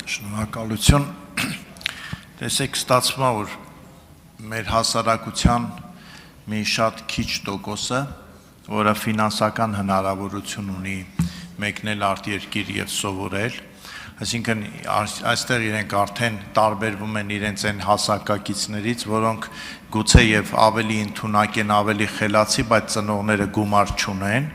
Շնորհակալություն, տեսեք ստացվում է, որ մեր հասարակության մի շատ քիչ տոկոսը, որը ֆինանսական հնարավորություն ունի մեկնել արտերկիր եւ սովորել, այսինքն այստեղ իրենք արդեն տարբերվում են իրենց այն հասակակիցներից, որոնք գուցե եւ ավելի ընդունակ են, ավելի խելացի, բայց ծնողները գումար չունեն,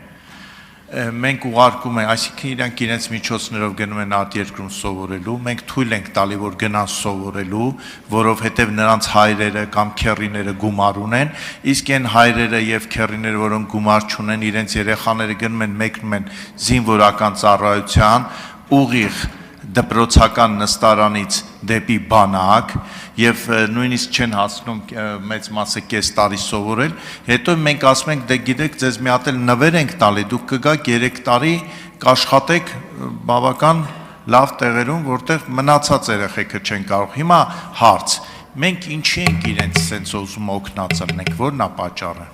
մենք ուղարկում ենք, այսինքն իրենք իրենց միջոցներով գնում են արտերկրում սովորելու, մենք թույլ ենք տալի, որ գնան սովորելու, որովհետև նրանց հայրերը կամ քեռիները գումար ունեն, իսկ այն հայրերը եւ քեռիները, որոնք գումար չունեն, իրենց երեխաները գնում են մեկնում են զինվորական ծառայության, ուղիղ դպրոցական նստարանից դեպի բանակ եւ նույնիսկ չեն հասնում մեծ մասը կես տարի սովորել, հետո մենք ասում ենք դե գիտեք ձեզ մի հատ էլ նվեր ենք տալի, դուք կգաք 3 տարի կաշխատեք բավական լավ տեղերում, որտեղ մնացած երեխեքը չեն կարող։ Հիմա հարց, մենք ինչի ենք իրենց սենց ուզում օգնածելնենք, որն է պատճառը։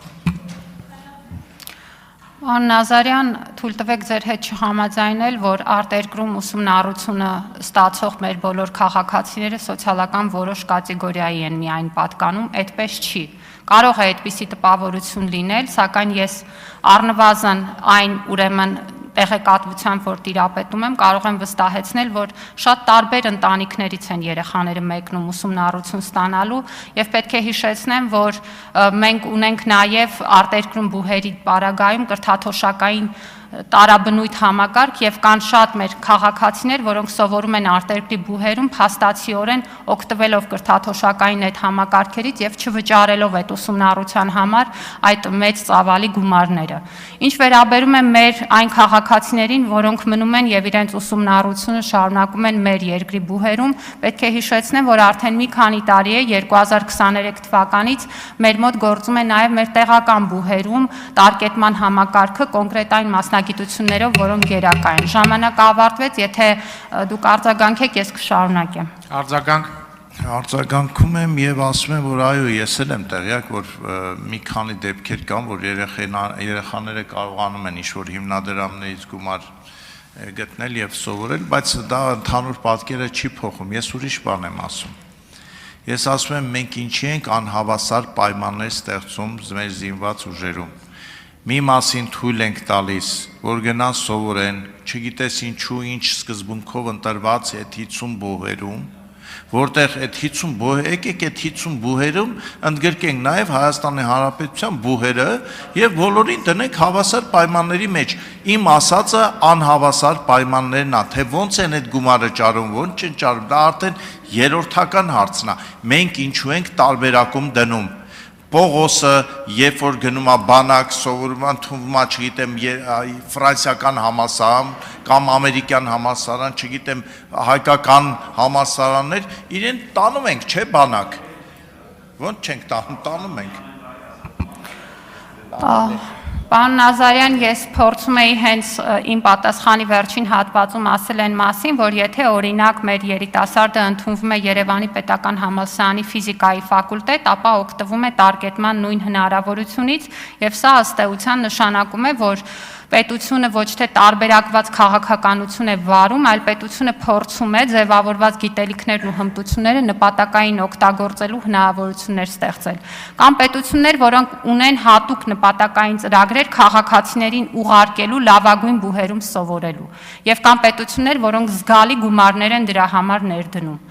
Պարոն Նազարյան, թույլ տվեք ձեր հետ չհամաձայնել, որ արտերկրում ուսումնառությունը ստացող մեր բոլոր քաղաքացիները սոցիալական որոշ կատեգորիայի են միայն պատկանում, այդպես չի։ Կարող է այդպիսի տպավորություն լինել, սակայն ես առնվազն այն ուրեմն տեղեկատվությամբ, որ տիրապետում եմ, կարող եմ վստահեցնել, որ շատ տարբեր ընտանիքներից են երեխաները մեկնում ուսումնառություն ստանալու եւ պետք է հիշեցնեմ, որ մենք ունենք նաեւ արտերկրում բուհերի պարագայում կրթաթոշակային տարաբնույթ համակարգ եւ կան շատ մեր քաղաքացիներ, որոնք սովորում են արտերկրի բուհերում փաստացիորեն օգտվելով կրթաթոշակային այդ համակարգերից եւ չվճարելով այդ ուսումնառության համար այդ մեծ ծավալի գումարները։ Ինչ վերաբերում է մեր այն քաղաքացիներին, որոնք մնում են եւ իրենց ուսումնառությունը շարունակում են մեր երկրի բուհերում, պետք է հիշեցնեմ, որ արդեն մի քանի տարի է 2023 թվականից մեր մոտ գործում է նաեւ մեր տեղական բուհերում տարկետման համակարգը կոնկրետ այն մասնագիտություններով, որոնք գերակա են։ Ժամանակը ավարտվեց, եթե դուք արձագանքեք, ես կշարունակեմ։ Արձագանքում եմ եւ ասում եմ, որ այո, ես էլ եմ տեղյակ, որ մի քանի դեպքեր կան, որ երեխաները կարողանում են ինչ-որ հիմնադրամներից գումար գտնել եւ սովորել, բայց դա ընդհանուր պատկերը չի փոխում։ Ես ուրիշ բան եմ ասում։ Ես ասում եմ, մենք ինչի ենք անհավասար պայմաններ ստեղծում մեր զինված ուժերում։ Մի մասին թույլ ենք տալիս, որ գնան սովորեն, չգիտես ինչու, ինչ սկզբունքով ընտրված այդ 50 բուհերում, որտեղ այդ 50 բուհերը, եկեք այդ 50 բուհերում ընդգրկենք նաև Հայաստանի Հանրապետության բուհերը եւ բոլորին դնենք հավասար պայմանների մեջ։ Իմ ասածը անհավասար պայմաններն է, թե ոնց են այդ գումարը ճարում, ոնց չեն ճարում, դա արդեն երրորդական հարցն է։ Մենք ինչու ենք տարբերակում դնում։ Պողոսը, երբ որ գնում է բանակ, սովորում է, ընդունվում է, չգիտեմ, ֆրանսիական համալսարան կամ ամերիկյան համալսարան, չգիտեմ, հայկական համալսարաններ, իրեն տանում ենք, չէ՞ բանակ։ Ոնց չենք տանում ենք։ Պարոն Նազարյան, ես փորձում էի հենց իմ պատասխանի վերջին հատվածում ասել այն մասին, որ եթե օրինակ մեր երիտասարդը ընդունվում է Երևանի Պետական համալսարանի ֆիզիկայի ֆակուլտետ, ապա օգտվում է տարկետման նույն հնարավորությունից եւ սա ըստ էության նշանակում է, որ պետությունը ոչ թե տարբերակված քաղաքականություն է վարում, այլ պետությունը փորձում է ձևավորված գիտելիքներն ու հմտությունները նպատակային օգտագործելու հնարավորություններ ստեղծել։ Կամ պետություններ, որոնք ունեն հատուկ նպատակային ծրագրեր քաղաքացիներին ուղարկելու լավագույն բուհերում սովորելու։ Եվ կան պետություններ, որոնք զգալի գումարներ են դրա համար ներդնում։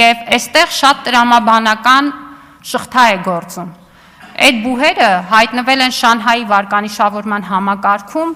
Եվ այստեղ շատ տրամաբանական շղթա է գործում։ Այդ բուհերը հայտնվել են Շանհայի վարկանիշավորման համակարգում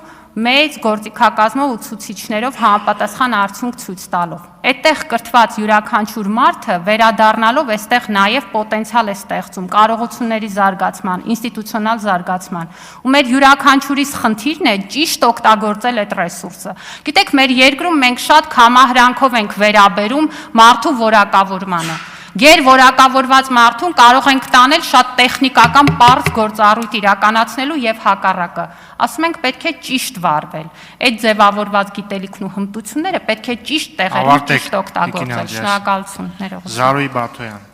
մեծ գործիքակազմով ու ցուցիչներով համապատասխան արդյունք ցույց տալով։ Այդտեղ կրթված յուրաքանչյուր մարդը վերադառնալով այստեղ նաև պոտենցիալ է ստեղծում կարողությունների զարգացման, ինստիտուցիոնալ զարգացման։ Ու մեր յուրաքանչյուրիս խնդիրն է ճիշտ օգտագործել այդ ռեսուրսը։ Գիտեք, մեր երկրում մենք շատ կամահրանքով ենք վերաբերում մարդու որակավորմանը։ Գերորակավորված մարդուն կարող ենք տանել շատ տեխնիկական պարզ գործառույթ իրականացնելու եւ հակառակը։ Ասում ենք պետք է ճիշտ վարվել։ Այդ ձևավորված գիտելիքն ու հմտությունները պետք է ճիշտ տեղերում ճիշտ օգտագործել։ Շնորհակալություն։ Զարուհի Բաթոյան։